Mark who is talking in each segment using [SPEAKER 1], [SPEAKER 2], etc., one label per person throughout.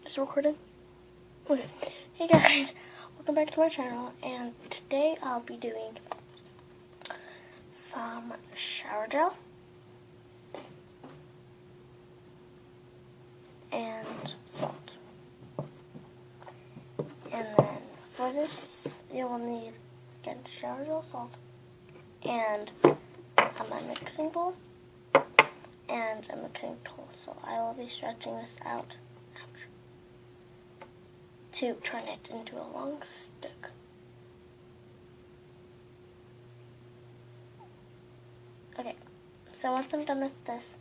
[SPEAKER 1] Is it recording? Okay. Hey guys, welcome back to my channel, and today I'll be doing some shower gel and salt. And then for this, you'll need, again, shower gel, salt, and my mixing bowl, and a mixing tool. So I will be stretching this out to turn it into a long stick. Okay, so once I'm done with this,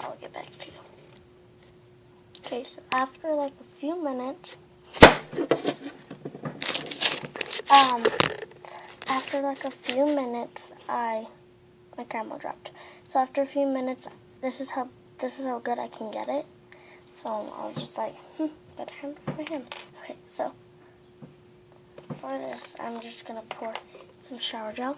[SPEAKER 1] I'll get back to you. Okay, so after like a few minutes, my camera dropped. So after a few minutes, this is how good I can get it. So I was just like, better hand my hand. Okay, so for this, I'm just gonna pour some shower gel.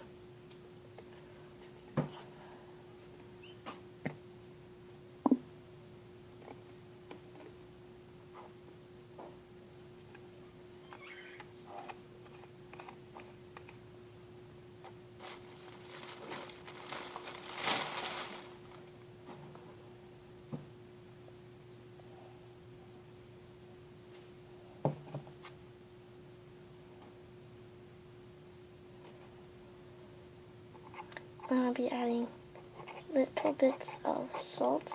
[SPEAKER 1] I'm going to be adding little bits of salt.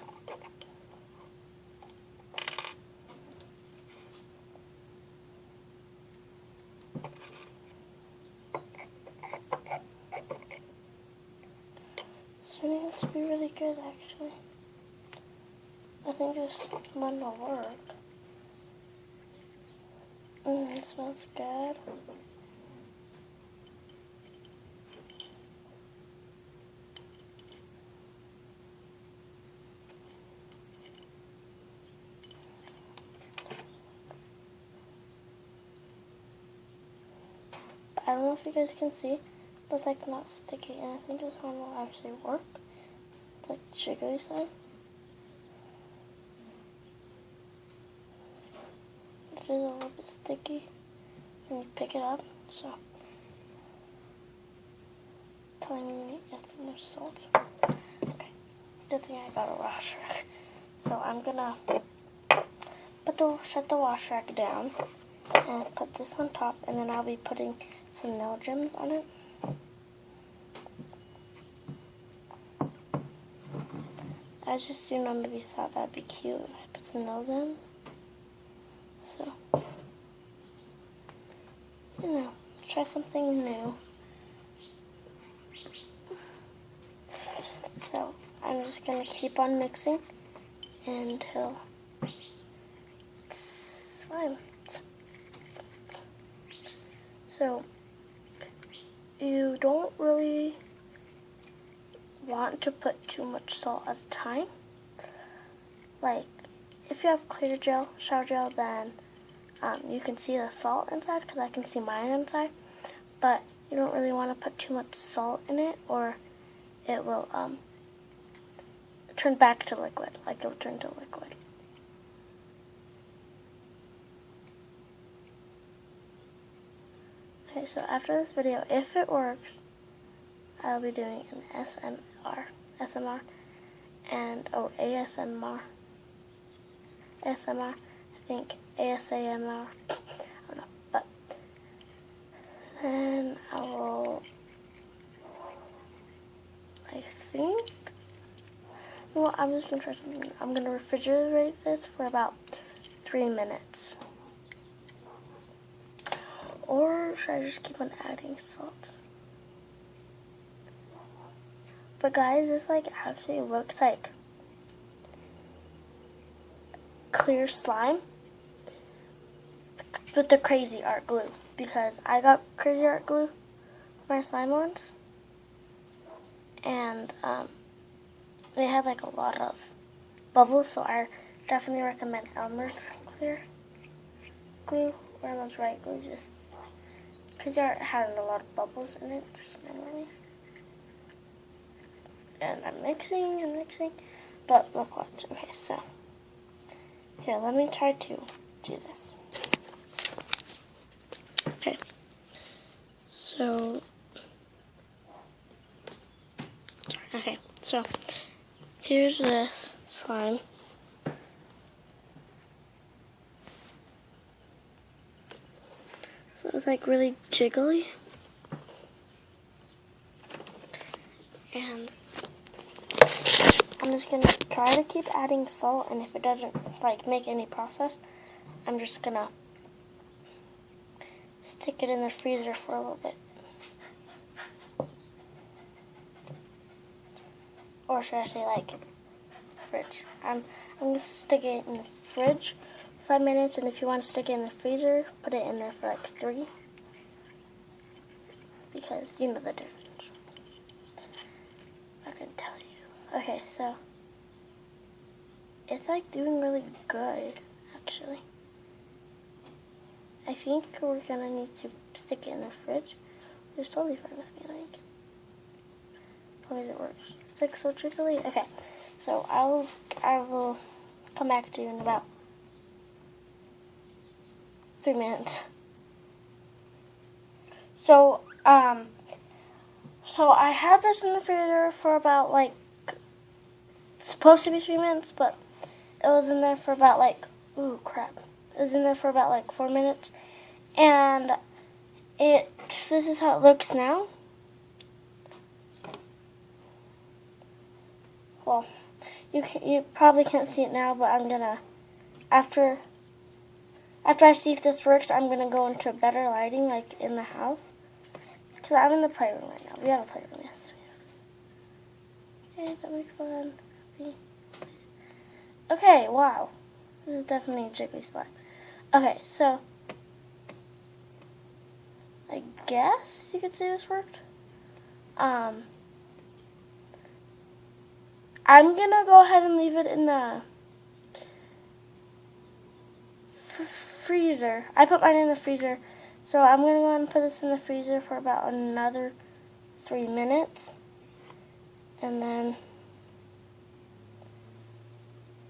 [SPEAKER 1] It's turning out to be really good, actually. I think this one will work. It smells good. I don't know if you guys can see, but it's like not sticky, and I think this one will actually work. It's like jiggly side. It is a little bit sticky when you pick it up, so telling me we need to add some more salt. Okay, good thing I got a wash rack. So I'm gonna shut the wash rack down and put this on top, and then I'll be putting some nail gems on it. I just, maybe thought that'd be cute. I put some nail gems. So, try something new. So, I'm just going to keep on mixing until it's slime. So, you don't really want to put too much salt at a time. Like, if you have clear gel, shower gel, then you can see the salt inside, because I can see mine inside. But you don't really want to put too much salt in it, or it will turn back to liquid, like it will turn to liquid. Okay, so after this video, if it works, I'll be doing an ASMR, and ASMR, I think ASMR, I don't know, but then I'm just gonna try something. I'm gonna refrigerate this for about 3 minutes. Or should I just keep on adding salt? But guys, this actually looks like clear slime with the crazy art glue, because I got crazy art glue for my slime once, and they had a lot of bubbles, so I definitely recommend Elmer's clear glue, or Elmer's right glue, just because it had a lot of bubbles in it, just normally. And I'm mixing, but look what. Okay, so here, let me try to do this. Okay. So here's this slime. So it's like really jiggly. And I'm just gonna try to keep adding salt, and if it doesn't like make any process, I'm just gonna stick it in the freezer for a little bit. Or should I say like fridge? I'm gonna stick it in the fridge for 5 minutes, and if you want to stick it in the freezer, put it in there for like 3. Because you know the difference. I can tell you. Okay, so it's like doing really good, actually. I think we're gonna need to stick it in the fridge. It's totally fine with me, like, as long as it works. It's like so jiggly. Okay, so I will come back to you in about 3 minutes. So I had this in the freezer for about like, it's supposed to be 3 minutes, but it was in there for about like, ooh crap. It was in there for about like 4 minutes. And this is how it looks now. Well, you probably can't see it now, but I'm gonna, after I see if this works, I'm gonna go into better lighting, like in the house. Because I'm in the playroom right now. We have a playroom, yes. Okay, that makes fun. Okay, wow. This is definitely a jiggly slime. Okay, so I guess you could say this worked. I'm gonna go ahead and leave it in the freezer. I put mine in the freezer, so I'm gonna go ahead and put this in the freezer for about another 3 minutes, and then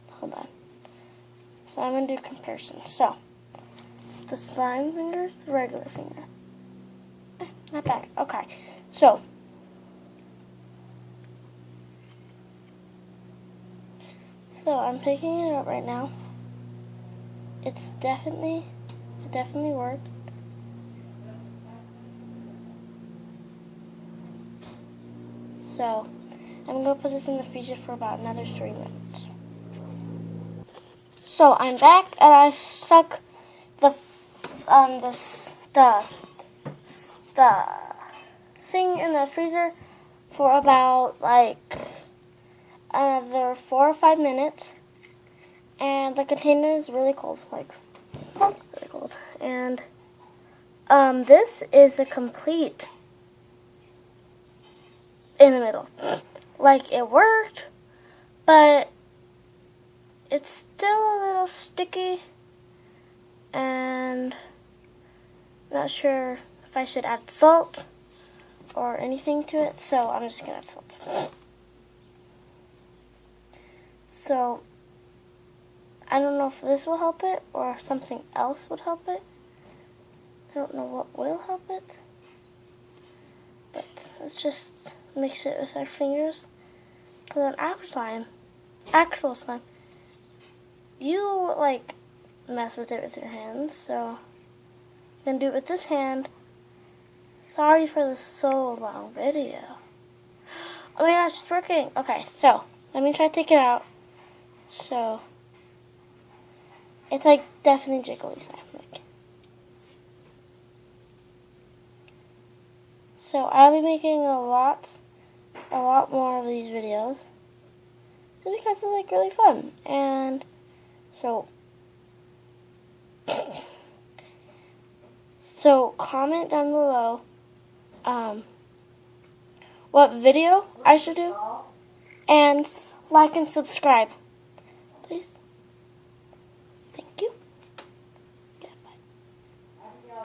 [SPEAKER 1] hold on. So I'm gonna do comparison. So the slime finger, the regular finger. Not bad. Okay, so I'm picking it up right now. It definitely worked. So I'm gonna put this in the freezer for about another 3 minutes. So I'm back, and I stuck the thing in the freezer for about like another 4 or 5 minutes, and the container is really cold, like really cold. And this is a complete in the middle. Like, it worked, but it's still a little sticky, and not sure if I should add salt or anything to it, so I'm just gonna add salt. So I don't know if this will help it or if something else would help it. I don't know what will help it, but let's just mix it with our fingers. Because on actual slime, you like mess with it with your hands, so then do it with this hand. Sorry for the so long video. Oh my gosh, it's working. Okay, so let me try to take it out. So it's like definitely jiggly slime. Like. So I'll be making a lot more of these videos just because they're like really fun. And so comment down below what video I should do, and like and subscribe.